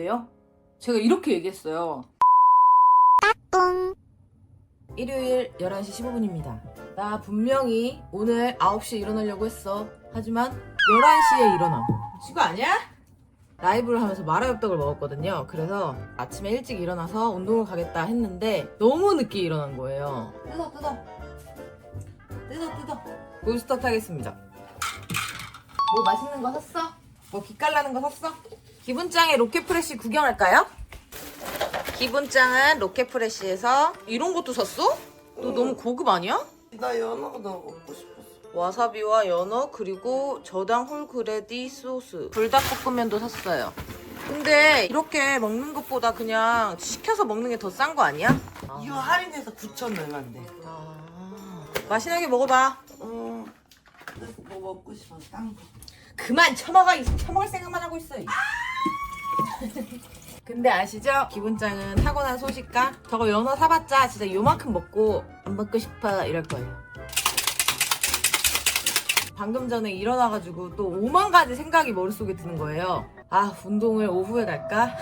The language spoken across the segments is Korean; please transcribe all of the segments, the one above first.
된대요. 제가 이렇게 얘기했어요. 일요일 11시 15분입니다. 나 분명히 오늘 9시에 일어나려고 했어. 하지만 11시에 일어나. 미친 거 아니야? 라이브를 하면서 마라엽떡을 먹었거든요. 그래서 아침에 일찍 일어나서 운동을 가겠다 했는데 너무 늦게 일어난 거예요. 뜯어. 볼스타트 하겠습니다. 뭐 맛있는 거 샀어? 뭐 빛깔나는 거 샀어? 기분짱의 로켓프레쉬 구경할까요? 기분짱은 로켓프레쉬에서 이런 것도 샀어? 너 너무 고급 아니야? 나 연어가 너무 먹고 싶었어. 와사비와 연어 그리고 저당 홀그레디 소스 불닭볶음면도 샀어요. 근데 이렇게 먹는 것보다 그냥 시켜서 먹는 게 더 싼 거 아니야? 이거 할인해서 9,000 얼마인데. 맛있게 먹어봐. 그래서 뭐 먹고 싶어? 딴 거. 그만 처먹을 생각만 하고 있어. 근데 아시죠? 기분짱은 타고난 소식가 저거 연어 사봤자 진짜 요만큼 먹고 안 먹고 싶어 이럴 거예요. 방금 전에 일어나가지고 또 5만 가지 생각이 머릿속에 드는 거예요. 아, 운동을 오후에 갈까?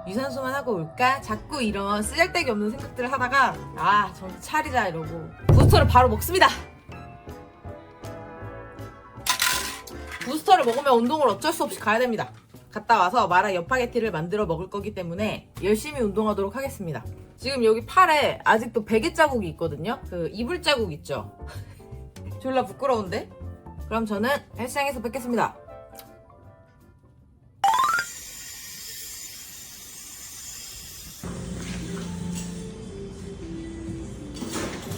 유산소만 하고 올까? 자꾸 이런 쓰잘데기 없는 생각들을 하다가 아, 정신 차리자 이러고 부스터를 바로 먹습니다. 부스터를 먹으면 운동을 어쩔 수 없이 가야 됩니다. 갔다 와서 마라 엽파게티를 만들어 먹을 거기 때문에 열심히 운동하도록 하겠습니다. 지금 여기 팔에 아직도 베개 자국이 있거든요. 그 이불 자국 있죠? 졸라 부끄러운데? 그럼 저는 헬스장에서 뵙겠습니다.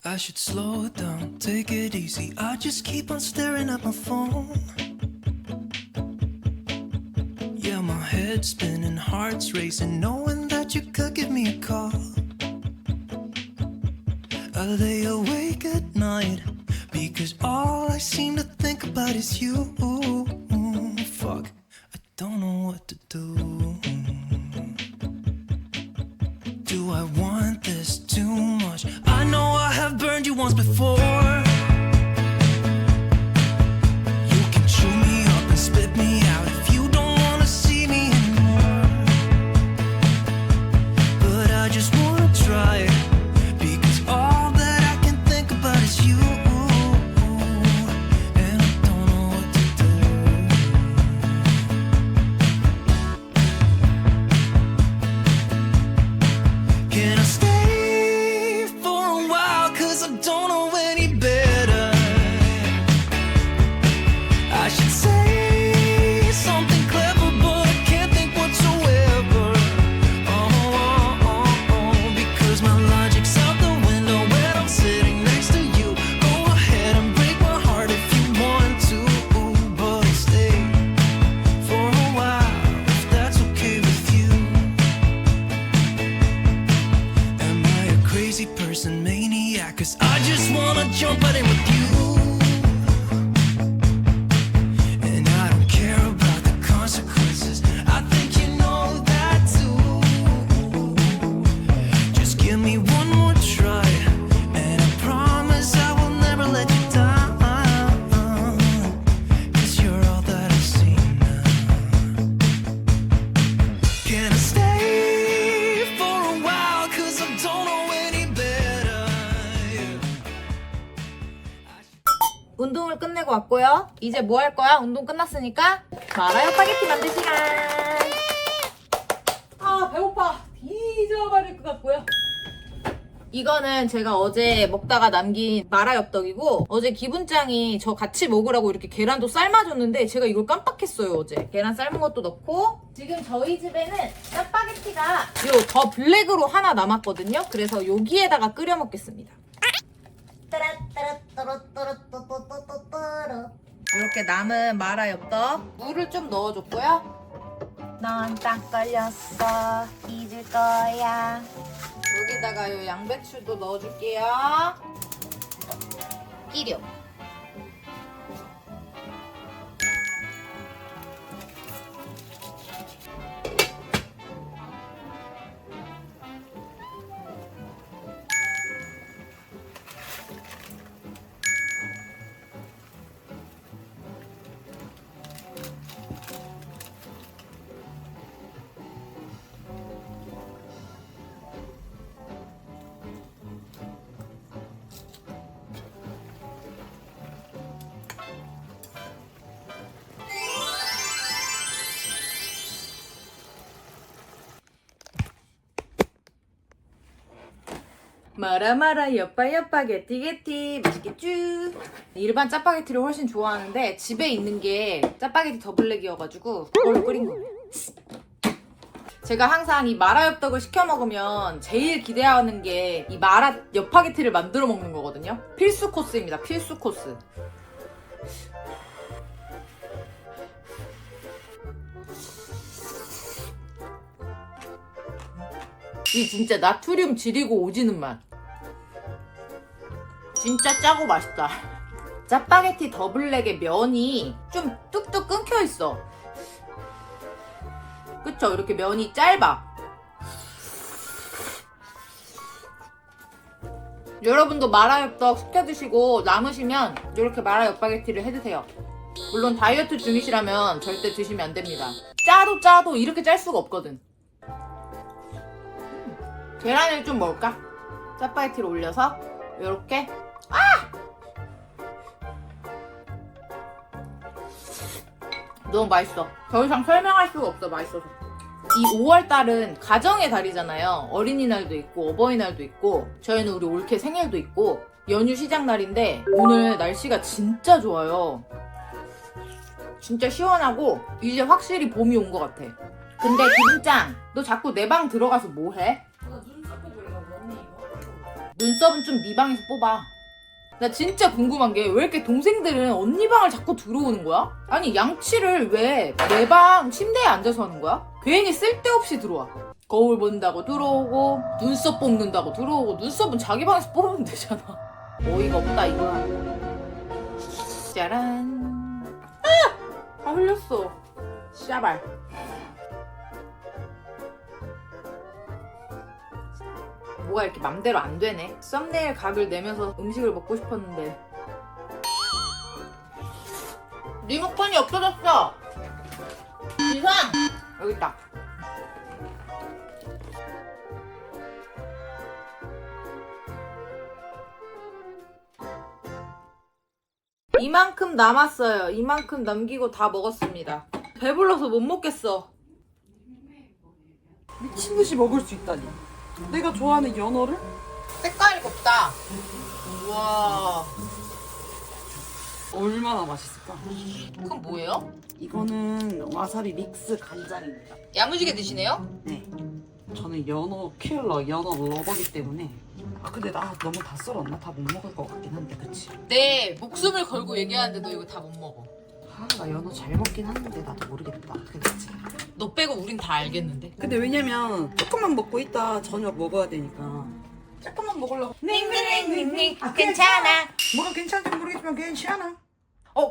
I should slow it down, take it easy. I just keep on staring at my phone. Yeah, my head's spinning, heart's racing, knowing that you could give me a call. I lay awake at night because all I seem to think about is you. Fuck, I don't know what to do. Do I want this too much? I know I have burned you once before. You can chew me up and spit me out if you don't wanna see me anymore. But I just wanna try it because all that I can think about is you. And I don't know what to do. Can I stay for a while? Cause I don't know any better. I should say something clever, but I can't think whatsoever. Because my logic's out the window when I'm sitting next to you. Go ahead and break my heart if you want to, but I'll stay for a while if that's okay with you. Am I a crazy person, maniac? Cause I just wanna jump right in with you. And I don't care about the consequences. I think you know that too. Just give me one more try, and I promise I will never let you down. Cause you're all that I see now. Can I stay for a while? Cause I don't know any better. 운동을 끝내고 왔고요. 이제 뭐 할 거야? 운동 끝났으니까 마라 엽파게티 만들 시간. 아, 배고파. 뒤져버릴 것 같고요. 이거는 제가 어제 먹다가 남긴 마라 엽떡이고, 어제 기분짱이 저 같이 먹으라고 이렇게 계란도 삶아줬는데 제가 이걸 깜빡했어요. 어제 계란 삶은 것도 넣고. 지금 저희 집에는 짜파게티가 요 더 블랙으로 하나 남았거든요. 그래서 여기에다가 끓여 먹겠습니다. 이렇게 남은 마라 엽떡 물을 좀 넣어줬고요. 넌 딱 걸렸어, 잊을 거야. 여기다가 요 양배추도 넣어줄게요. 끼려. 마라마라 옆바 게티게티 맛있겠쥬. 일반 짜파게티를 훨씬 좋아하는데 집에 있는 게 짜파게티 더블랙이어가지고 그걸로 끓인 거예요. 제가 항상 이 마라 엽떡을 시켜 먹으면 제일 기대하는 게 이 마라 엽파게티를 만들어 먹는 거거든요. 필수 코스입니다. 필수 코스. 이 진짜 나트륨 지리고 오지는 맛. 진짜 짜고 맛있다. 짜파게티 더블랙의 면이 좀 뚝뚝 끊겨 있어. 그쵸? 이렇게 면이 짧아. 여러분도 마라엽떡 시켜 드시고 남으시면 이렇게 마라엽파게티를 해 드세요. 물론 다이어트 중이시라면 절대 드시면 안 됩니다. 짜도 이렇게 짤 수가 없거든. 계란을 좀 먹을까? 짜파게티를 올려서 이렇게. 너무 맛있어. 더 이상 설명할 수가 없어. 맛있어서. 이 5월달은 가정의 달이잖아요. 어린이날도 있고 어버이날도 있고 저희는 우리 올케 생일도 있고 연휴 시작날인데 오늘 날씨가 진짜 좋아요. 진짜 시원하고 이제 확실히 봄이 온 것 같아. 근데 기분짱, 너 자꾸 내 방 들어가서 뭐 해? 눈썹 뽑으려고 언니 이거. 눈썹은 좀 네 방에서 뽑아. 나 진짜 궁금한 게 왜 이렇게 동생들은 언니 방을 자꾸 들어오는 거야? 아니 양치를 왜 내 방 침대에 앉아서 하는 거야? 괜히 쓸데없이 들어와. 거울 본다고 들어오고 눈썹 뽑는다고 들어오고. 눈썹은 자기 방에서 뽑으면 되잖아. 어이가 없다 이거야. 짜란. 다 흘렸어. 샤발. 뭐가 이렇게 맘대로 안 되네. 썸네일 각을 내면서 음식을 먹고 싶었는데 리모컨이 없어졌어. 이상. 여기 있다. 이만큼 남았어요. 이만큼 남기고 다 먹었습니다. 배불러서 못 먹겠어. 미친 듯이 먹을 수 있다니. 내가 좋아하는 연어를? 색깔이 곱다. 우와. 얼마나 맛있을까? 그건 뭐예요? 이거는 와사비 믹스 간장입니다. 야무지게 드시네요? 네. 저는 연어 킬러, 연어 러버기 때문에. 아 근데 나 너무 다 썰었나? 다 못 먹을 것 같긴 한데, 그치? 네, 목숨을 걸고 얘기하는데 너 이거 다 못 먹어. 아, 나 연어 잘 먹긴 하는데 나도 모르겠다. 어떻게 됐지? 너 빼고 우린 다 알겠는데. 근데 왜냐면 조금만 먹고 있다 저녁 먹어야 되니까 조금만 먹으려고. 닝닝닝닝 괜찮아. 뭐가 괜찮은지 모르겠지만 괜찮아.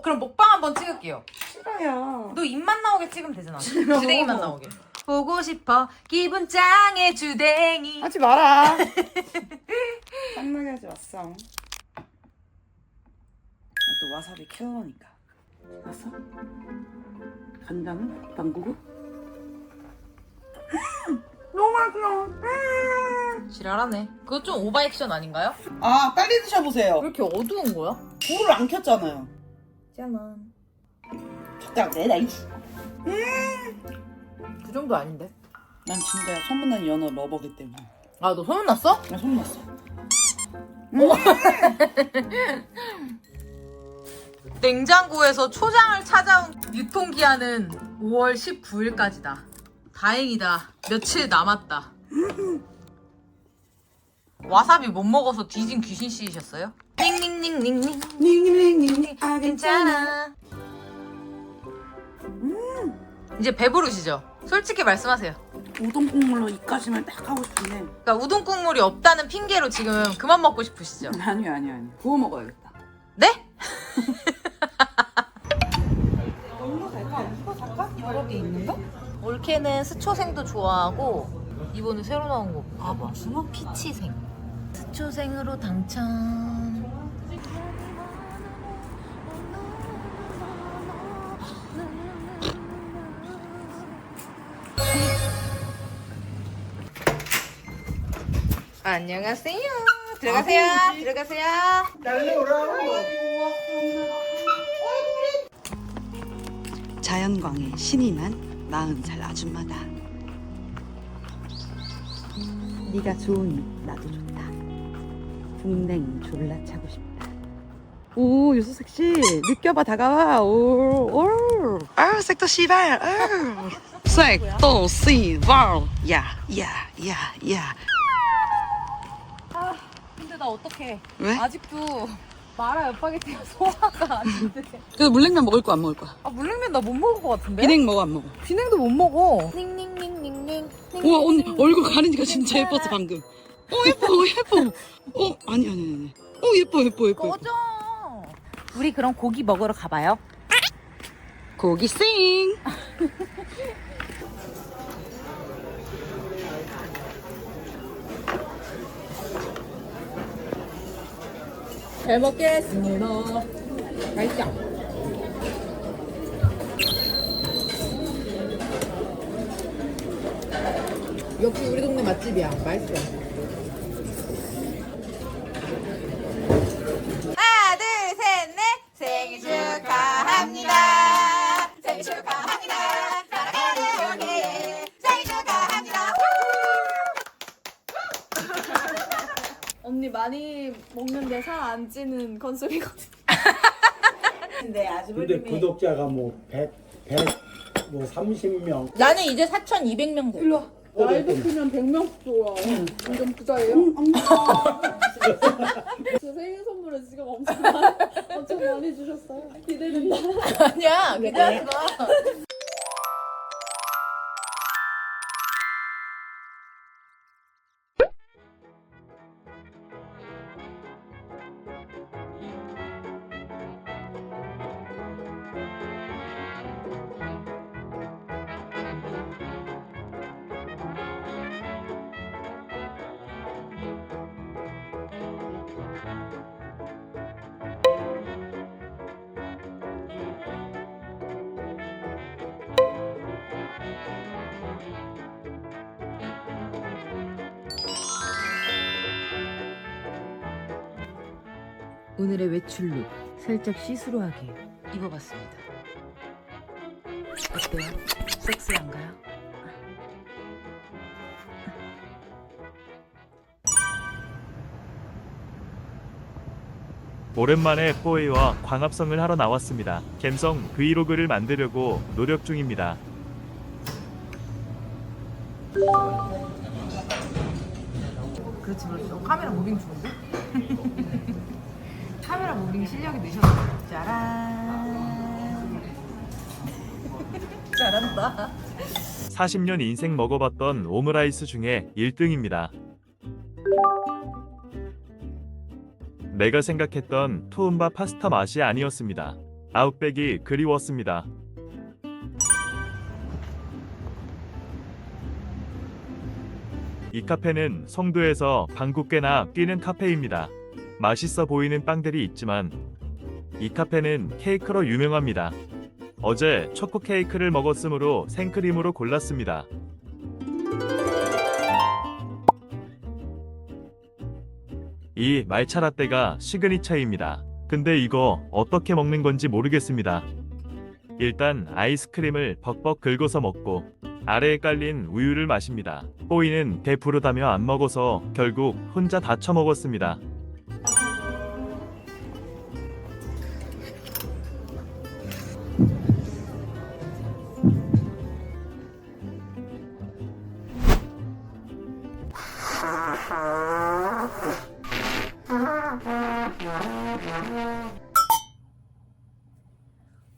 그럼 먹방 한번 찍을게요. 싫어요. 너 입만 나오게 찍으면 되잖아. 싫어. 주댕이만 나오게. 보고 싶어 기분 짱의 주댕이. 하지 마라. 땀나게 하지 마어. 또 와사비 킬러니까. 알았어? 간장은 담그고. 너무 맛있어. 지랄하네. 그거 좀 오버액션 아닌가요? 아 빨리 드셔보세요. 왜 이렇게 어두운 거야? 불을 안 켰잖아요. 짜만. 적당 내다 이. 그 정도 아닌데. 난 진짜 소문난 연어 러버기 때문에. 아, 너 소문났어? 나 소문났어. 냉장고에서 초장을 찾아온 유통기한은 5월 19일까지다. 다행이다. 며칠 남았다. 와사비 못 먹어서 뒤진 귀신 씨이셨어요? 닝닝닝닝닝. 닝닝닝닝. 아, 괜찮아. 이제 배부르시죠? 솔직히 말씀하세요. 우동 국물로 입가심을 딱 하고 싶은데. 그러니까 우동 국물이 없다는 핑계로 지금 그만 먹고 싶으시죠? 아니요. 구워 먹어야겠다. 네? 이거 살까? 이거 살까? 여러 개 있는 거? 올케는 스초생도 좋아하고 이번에 새로 나온 거 봐봐. 숭어? 피치생. 스초생으로 당첨. 안녕하세요. 들어가세요. 들어가세요. 자연광에 신이 난 40살 아줌마다. 네가 좋으니 나도 좋다. 풍뎅 졸라 차고 싶다. 오 유수색 씨 느껴봐 다가와. 오. 아 색도 씨발. 색도 씨발. 야야야야. 아 근데 나 어떡해. 왜? 아직도 마라 엽파게티가 소화가 안 돼. 그래서 물냉면 먹을 거 안 먹을 거야? 아 물냉면 나 못 먹을 것 같은데? 비냉 먹어 안 먹어? 비냉도 못 먹어. 닝닝닝닝닝. 우와 언니 얼굴 가리니까 진짜 예뻤어 방금. 예뻐. 아니. 예뻐. 꺼져. 우리 그럼 고기 먹으러 가봐요. 고기 싱. 잘 먹겠습니다. 맛있죠? 역시 우리 동네 맛집이야. 맛있어. 하나, 둘, 셋, 넷. 생일 축하합니다. 생일 축하합니다. 사랑하는 언니. 생일 축하합니다. 언니 많이 먹는데 살 안 찌는 컨셉이거든. 근데 근데 구독자가 뭐 100, 뭐 30명. 나는 이제 4,200명 돼. 일로 와. 라이브 크면 100명 좋아. 완전 부자예요? 저 생일 선물을 지금 엄청 많이 주셨어요. 기대된다. 아니야, 기대하지 마. 오늘의 외출룩 살짝 시스루하게 입어봤습니다. 어때요? 섹시한가요? 오랜만에 뽀이와 광합성을 하러 나왔습니다. 갬성 브이로그를 만들려고 노력 중입니다. 그렇지. 카메라 무빙 좋은데? 카메라 무빙 실력이 느셨어. 짜란. 잘한다. 40년 인생 먹어봤던 오므라이스 중에 1등입니다. 내가 생각했던 투움바 파스타 맛이 아니었습니다. 아웃백이 그리웠습니다. 이 카페는 송도에서 방구 꽤나 끼는 카페입니다. 맛있어 보이는 빵들이 있지만 이 카페는 케이크로 유명합니다. 어제 초코 케이크를 먹었으므로 생크림으로 골랐습니다. 이 말차 라떼가 시그니처입니다. 근데 이거 어떻게 먹는 건지 모르겠습니다. 일단 아이스크림을 벅벅 긁어서 먹고 아래에 깔린 우유를 마십니다. 뽀이는 배부르다며 안 먹어서 결국 혼자 다 처먹었습니다.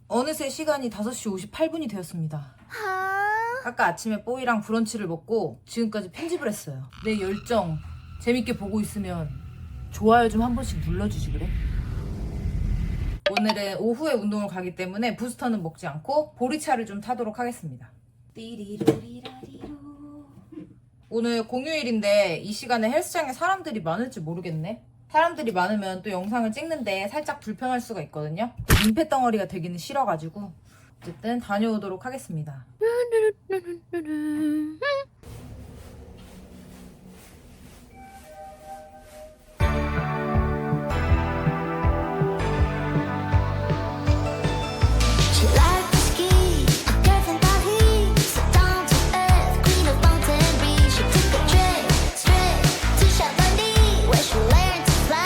어느새 시간이 5시 58분이 되었습니다. 아까 아침에 뽀이랑 브런치를 먹고 지금까지 편집을 했어요. 내 열정 재밌게 보고 있으면 좋아요 좀 한 번씩 눌러주지 그래? 오늘은 오후에 운동을 가기 때문에 부스터는 먹지 않고 보리차를 좀 타도록 하겠습니다. 오늘 공휴일인데 이 시간에 헬스장에 사람들이 많을지 모르겠네. 사람들이 많으면 또 영상을 찍는데 살짝 불편할 수가 있거든요. 민폐 덩어리가 되기는 싫어가지고 어쨌든 다녀오도록 하겠습니다. She likes to ski, a girl from Paris, down to earth, queen of mountain breeze. She took a trip straight to Chamonix, where she learned to fly.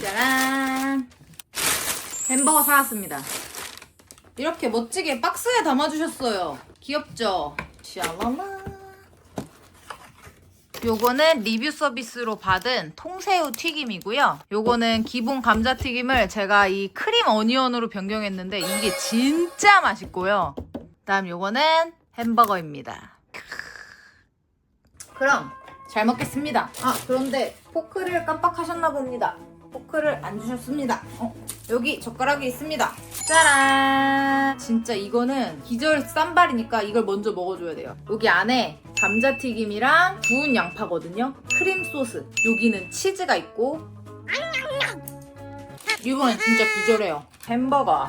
짜란! 햄버거 사왔습니다. 이렇게 멋지게 박스에 담아주셨어요. 귀엽죠? 샤라라. 요거는 리뷰 서비스로 받은 통새우 튀김이고요. 요거는 기본 감자튀김을 제가 이 크림 어니언으로 변경했는데 이게 진짜 맛있고요. 다음 요거는 햄버거입니다. 그럼 잘 먹겠습니다. 아, 그런데 포크를 깜빡하셨나 봅니다. 포크를 안 주셨습니다. 여기 젓가락이 있습니다. 짜란! 진짜 이거는 기절 쌈발이니까 이걸 먼저 먹어줘야 돼요. 여기 안에 감자튀김이랑 구운 양파거든요. 크림 소스. 여기는 치즈가 있고. 이거는 진짜 기절해요. 햄버거.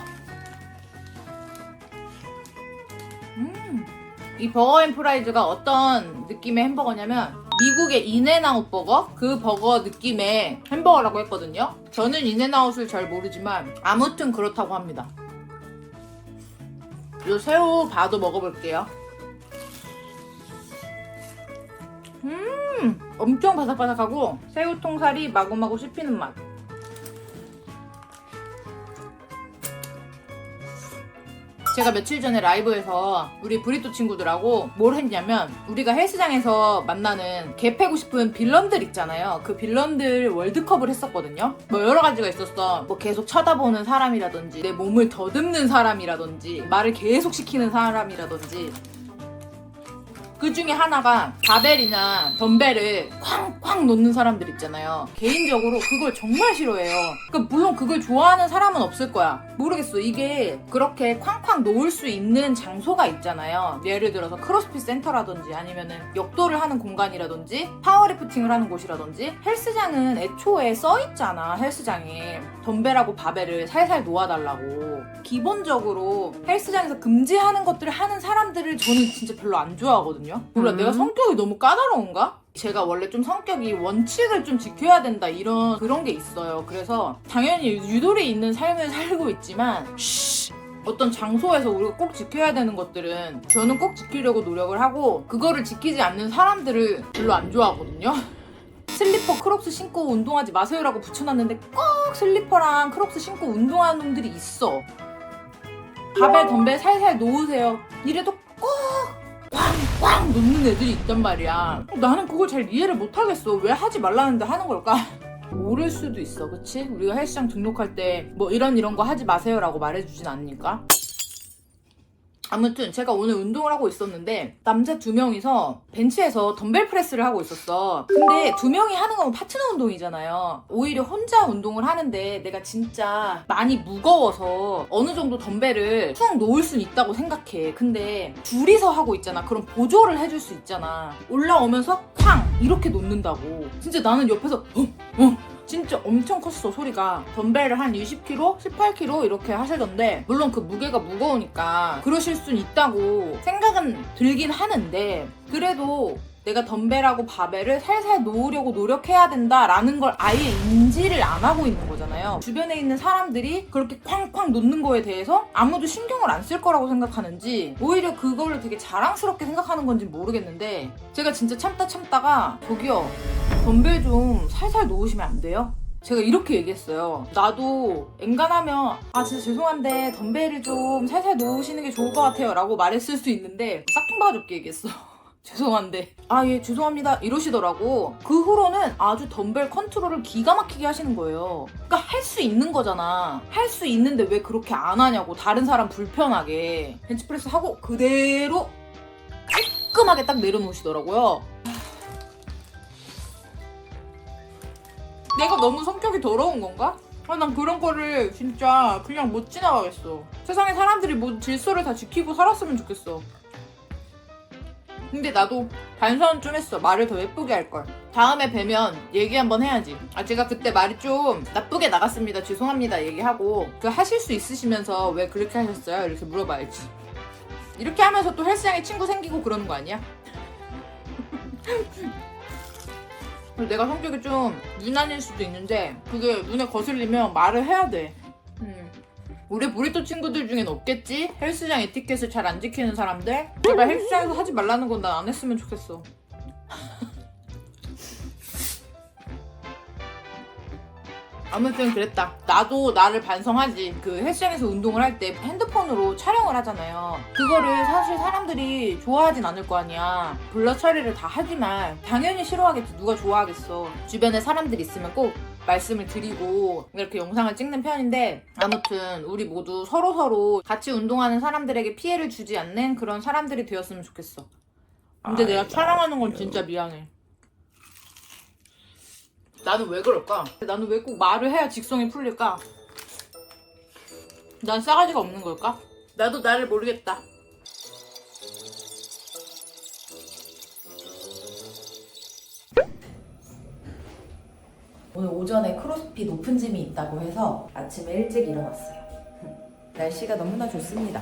이 버거앤프라이즈가 어떤 느낌의 햄버거냐면 미국의 인앤아웃 버거? 그 버거 느낌의 햄버거라고 했거든요. 저는 인앤아웃을 잘 모르지만 아무튼 그렇다고 합니다. 요 새우 바도 먹어볼게요. 엄청 바삭바삭하고 새우 통살이 마구마구 씹히는 맛. 제가 며칠 전에 라이브에서 우리 브리또 친구들하고 뭘 했냐면 우리가 헬스장에서 만나는 개 패고 싶은 빌런들 있잖아요. 그 빌런들 월드컵을 했었거든요. 뭐 여러 가지가 있었어. 뭐 계속 쳐다보는 사람이라든지 내 몸을 더듬는 사람이라든지 말을 계속 시키는 사람이라든지 그 중에 하나가 바벨이나 덤벨을 쾅쾅 놓는 사람들 있잖아요. 개인적으로 그걸 정말 싫어해요. 그러니까 물론 그걸 좋아하는 사람은 없을 거야. 모르겠어. 이게 그렇게 쾅쾅 놓을 수 있는 장소가 있잖아요. 예를 들어서 크로스핏 센터라든지 아니면은 역도를 하는 공간이라든지 파워리프팅을 하는 곳이라든지 헬스장은 애초에 써있잖아. 헬스장에 덤벨하고 바벨을 살살 놓아달라고. 기본적으로 헬스장에서 금지하는 것들을 하는 사람들을 저는 진짜 별로 안 좋아하거든요. 몰라, 내가 성격이 너무 까다로운가? 제가 원래 좀 성격이 원칙을 좀 지켜야 된다 이런 그런 게 있어요. 그래서 당연히 유도리 있는 삶을 살고 있지만 어떤 장소에서 우리가 꼭 지켜야 되는 것들은 저는 꼭 지키려고 노력을 하고 그거를 지키지 않는 사람들을 별로 안 좋아하거든요. 슬리퍼 크록스 신고 운동하지 마세요라고 붙여놨는데 꼭 슬리퍼랑 크록스 신고 운동하는 놈들이 있어. 바벨 덤벨 살살 놓으세요. 이래도 꼭 꽝꽝 놓는 애들이 있단 말이야. 나는 그걸 잘 이해를 못하겠어. 왜 하지 말라는데 하는 걸까? 모를 수도 있어, 그치? 우리가 헬스장 등록할 때 뭐 이런 거 하지 마세요라고 말해주진 않으니까. 아무튼 제가 오늘 운동을 하고 있었는데 남자 2명이서 벤치에서 덤벨 프레스를 하고 있었어. 근데 2명이 하는 건 파트너 운동이잖아요. 오히려 혼자 운동을 하는데 내가 진짜 많이 무거워서 어느 정도 덤벨을 툭 놓을 순 있다고 생각해. 근데 둘이서 하고 있잖아. 그럼 보조를 해줄 수 있잖아. 올라오면서 쾅! 이렇게 놓는다고. 진짜 나는 옆에서 진짜 엄청 컸어, 소리가. 덤벨을 한 20kg, 18kg 이렇게 하시던데 물론 그 무게가 무거우니까 그러실 순 있다고 생각은 들긴 하는데 그래도 내가 덤벨하고 바벨을 살살 놓으려고 노력해야 된다라는 걸 아예 인지를 안 하고 있는 거잖아요. 주변에 있는 사람들이 그렇게 쾅쾅 놓는 거에 대해서 아무도 신경을 안 쓸 거라고 생각하는지 오히려 그거를 되게 자랑스럽게 생각하는 건지 모르겠는데 제가 진짜 참다가 저기요, 덤벨 좀 살살 놓으시면 안 돼요? 제가 이렇게 얘기했어요. 나도 엔간하면 진짜 죄송한데 덤벨을 좀 살살 놓으시는 게 좋을 것 같아요 라고 말했을 수 있는데 싹퉁바가지없게 얘기했어. 죄송한데 예 죄송합니다 이러시더라고. 그 후로는 아주 덤벨 컨트롤을 기가 막히게 하시는 거예요. 그러니까 할 수 있는 거잖아. 할 수 있는데 왜 그렇게 안 하냐고. 다른 사람 불편하게. 벤치프레스 하고 그대로 깔끔하게 딱 내려놓으시더라고요. 내가 너무 성격이 더러운 건가? 난 그런 거를 진짜 그냥 못 지나가겠어. 세상에 사람들이 뭐 질서를 다 지키고 살았으면 좋겠어. 근데 나도 반성은 좀 했어. 말을 더 예쁘게 할걸. 다음에 뵈면 얘기 한번 해야지. 제가 그때 말이 좀 나쁘게 나갔습니다. 죄송합니다 얘기하고 그 하실 수 있으시면서 왜 그렇게 하셨어요? 이렇게 물어봐야지. 이렇게 하면서 또 헬스장에 친구 생기고 그러는 거 아니야? 내가 성격이 좀 유난일 수도 있는데 그게 눈에 거슬리면 말을 해야 돼. 우리 브리또 친구들 중엔 없겠지? 헬스장 에티켓을 잘 안 지키는 사람들? 제발 헬스장에서 하지 말라는 건 난 안 했으면 좋겠어. 아무튼 그랬다. 나도 나를 반성하지. 그 헬스장에서 운동을 할 때 핸드폰으로 촬영을 하잖아요. 그거를 사실 사람들이 좋아하진 않을 거 아니야. 블러 처리를 다 하지만 당연히 싫어하겠지. 누가 좋아하겠어. 주변에 사람들이 있으면 꼭 말씀을 드리고 이렇게 영상을 찍는 편인데, 아무튼 우리 모두 서로서로 같이 운동하는 사람들에게 피해를 주지 않는 그런 사람들이 되었으면 좋겠어. 근데 내가 촬영하는 건 진짜 미안해. 나는 왜 그럴까? 나는 왜 꼭 말을 해야 직성이 풀릴까? 난 싸가지가 없는 걸까? 나도 나를 모르겠다. 오늘 오전에 크로스핏 오픈짐이 있다고 해서 아침에 일찍 일어났어요. 날씨가 너무나 좋습니다.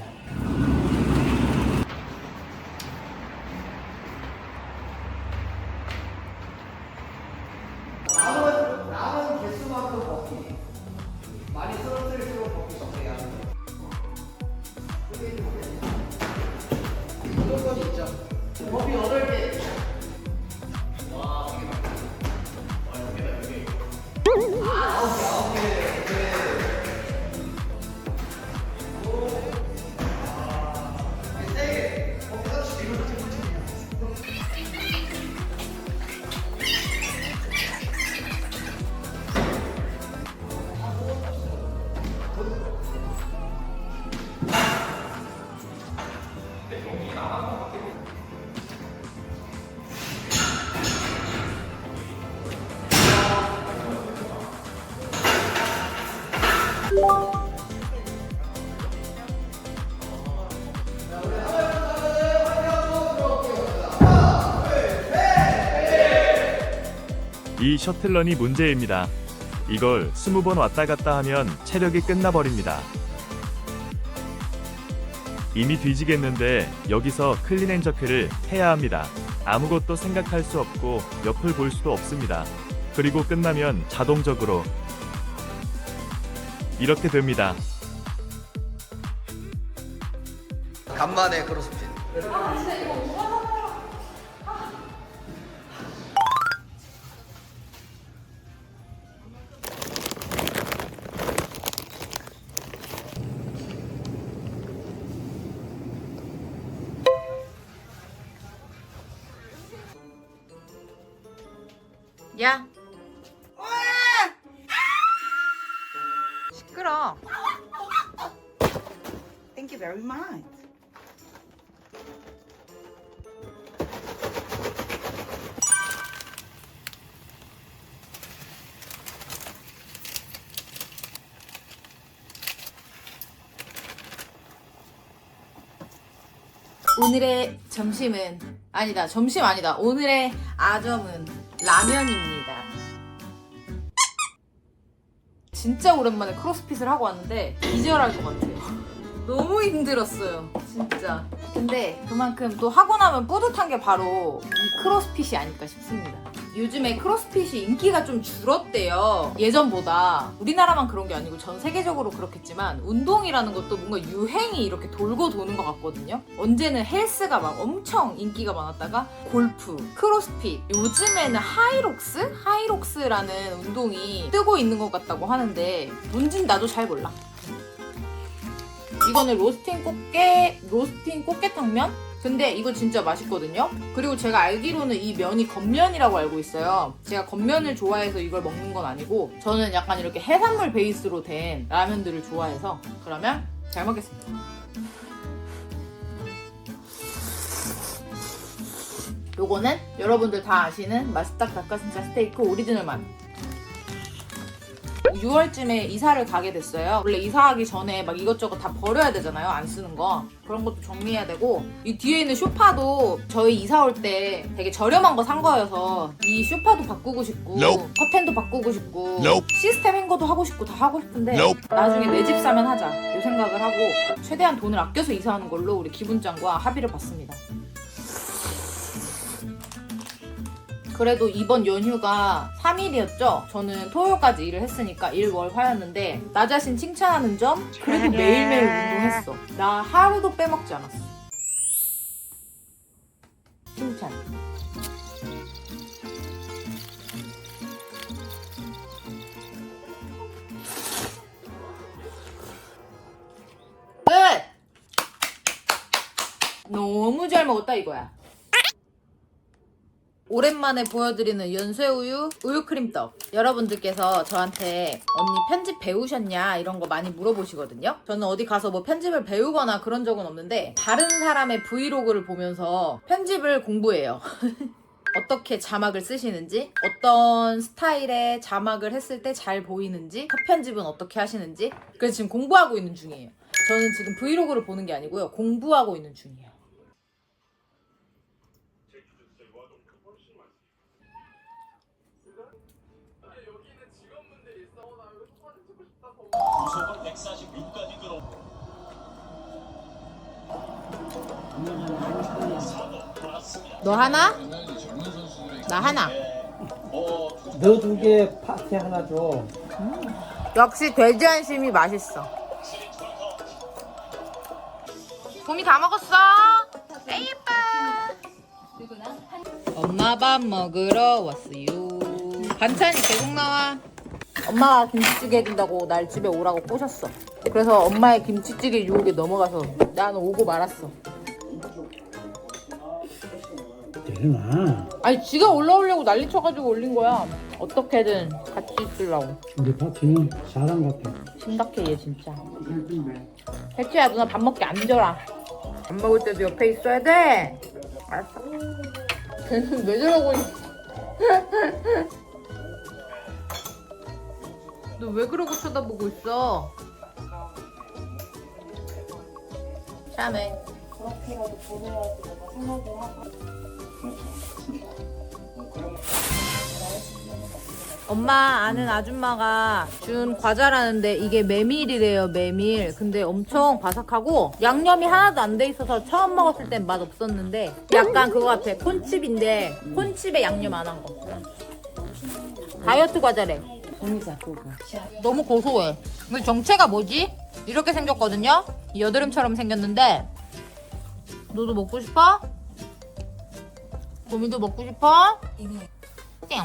이 셔틀런이 문제입니다. 이걸 20번 왔다 갔다 하면 체력이 끝나버립니다. 이미 뒤지겠는데 여기서 클린앤저크를 해야 합니다. 아무것도 생각할 수 없고 옆을 볼 수도 없습니다. 그리고 끝나면 자동적으로 이렇게 됩니다. 간만에 크로스핏. 야! 시끄러. Thank you very much. 오늘의 점심은 아니다. 점심 아니다. 오늘의 아점은 라면입니다. 진짜 오랜만에 크로스핏을 하고 왔는데 기절할 것 같아요. 너무 힘들었어요. 진짜. 근데 그만큼 또 하고 나면 뿌듯한 게 바로 이 크로스핏이 아닐까 싶습니다. 요즘에 크로스핏이 인기가 좀 줄었대요. 예전보다. 우리나라만 그런 게 아니고 전 세계적으로 그렇겠지만 운동이라는 것도 뭔가 유행이 이렇게 돌고 도는 것 같거든요. 언제는 헬스가 막 엄청 인기가 많았다가 골프, 크로스핏, 요즘에는 하이록스라는 운동이 뜨고 있는 것 같다고 하는데 뭔진 나도 잘 몰라. 이거는 로스팅 꽃게탕면? 근데 이거 진짜 맛있거든요? 그리고 제가 알기로는 이 면이 겉면이라고 알고 있어요. 제가 겉면을 좋아해서 이걸 먹는 건 아니고 저는 약간 이렇게 해산물 베이스로 된 라면들을 좋아해서. 그러면 잘 먹겠습니다. 요거는 여러분들 다 아시는 마스딱 닭가슴살 스테이크 오리지널 맛. 6월쯤에 이사를 가게 됐어요. 원래 이사하기 전에 막 이것저것 다 버려야 되잖아요. 안 쓰는 거. 그런 것도 정리해야 되고, 이 뒤에 있는 소파도 저희 이사 올 때 되게 저렴한 거 산 거여서 이 소파도 바꾸고 싶고 커튼도 바꾸고 싶고 시스템 행거도 하고 싶고 다 하고 싶은데 나중에 내 집 사면 하자 이 생각을 하고 최대한 돈을 아껴서 이사하는 걸로 우리 기분장과 합의를 봤습니다. 그래도 이번 연휴가 3일이었죠? 저는 토요일까지 일을 했으니까 일월화였는데 나 자신 칭찬하는 점? 그래도 매일매일 운동했어. 나 하루도 빼먹지 않았어. 칭찬. 끝! 너무 잘 먹었다 이거야. 오랜만에 보여드리는 연쇄우유 우유크림떡. 여러분들께서 저한테 언니 편집 배우셨냐 이런 거 많이 물어보시거든요. 저는 어디 가서 뭐 편집을 배우거나 그런 적은 없는데 다른 사람의 브이로그를 보면서 편집을 공부해요. 어떻게 자막을 쓰시는지, 어떤 스타일의 자막을 했을 때 잘 보이는지, 컷 편집은 어떻게 하시는지. 그래서 지금 공부하고 있는 중이에요. 저는 지금 브이로그를 보는 게 아니고요. 공부하고 있는 중이에요. 너 하나? 나 하나. 너 2개 파티 하나 줘. 역시 돼지 안심이 맛있어. 봄이 다 먹었어. 에이 예뻐. 엄마 밥 먹으러 왔어요. 반찬이 계속 나와. 엄마가 김치찌개 해준다고 날 집에 오라고 꼬셨어. 그래서 엄마의 김치찌개 유혹에 넘어가서 나는 오고 말았어. 되나? 아니 지가 올라오려고 난리 쳐가지고 올린 거야. 어떻게든 같이 있으려고. 우리 파티는 사람 같아. 심각해 얘 진짜. 혜치야 누나 밥 먹게 앉아라. 밥 먹을 때도 옆에 있어야 돼. 알았어. 걔는 왜 저러고 있어. 너 왜 그러고 쳐다보고 있어? 참해. 그렇게라도 보내야지 내가 생각을 하고. 엄마 아는 아줌마가 준 과자라는데 이게 메밀이래요. 메밀. 근데 엄청 바삭하고 양념이 하나도 안 돼 있어서 처음 먹었을 땐 맛 없었는데 약간 그거 같아. 콘칩인데 콘칩에 양념 안 한 거. 다이어트 과자래. 너무 고소해. 근데 정체가 뭐지? 이렇게 생겼거든요? 여드름처럼 생겼는데 너도 먹고 싶어? 봄이도 먹고 싶어? 땡.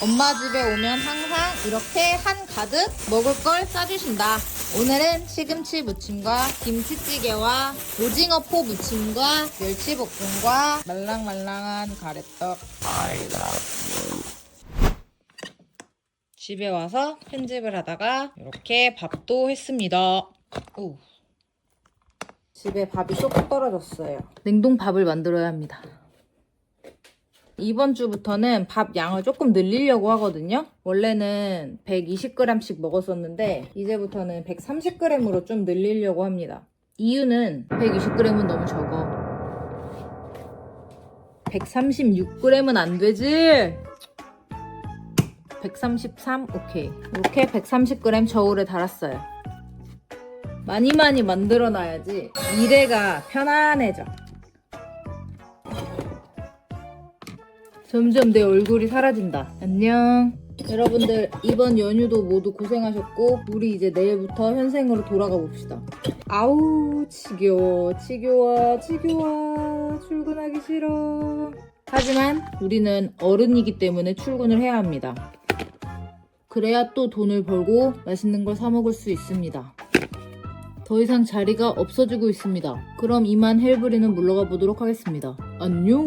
엄마 집에 오면 항상 이렇게 한 가득 먹을 걸 싸주신다. 오늘은 시금치 무침과 김치찌개와 오징어포 무침과 멸치볶음과 말랑말랑한 가래떡. 집에 와서 편집을 하다가 이렇게 밥도 했습니다. 오. 집에 밥이 쏙 떨어졌어요. 냉동밥을 만들어야 합니다. 이번 주부터는 밥 양을 조금 늘리려고 하거든요. 원래는 120g씩 먹었었는데 이제부터는 130g으로 좀 늘리려고 합니다. 이유는 120g은 너무 적어. 136g은 안 되지? 133? 오케이. 이렇게 130g 저울에 달았어요. 많이 만들어놔야지 미래가 편안해져. 점점 내 얼굴이 사라진다. 안녕. 여러분들 이번 연휴도 모두 고생하셨고 우리 이제 내일부터 현생으로 돌아가 봅시다. 아우 지겨워 출근하기 싫어. 하지만 우리는 어른이기 때문에 출근을 해야 합니다. 그래야 또 돈을 벌고 맛있는 걸 사 먹을 수 있습니다. 더 이상 자리가 없어지고 있습니다. 그럼 이만 헬브리는 물러가 보도록 하겠습니다. 안녕.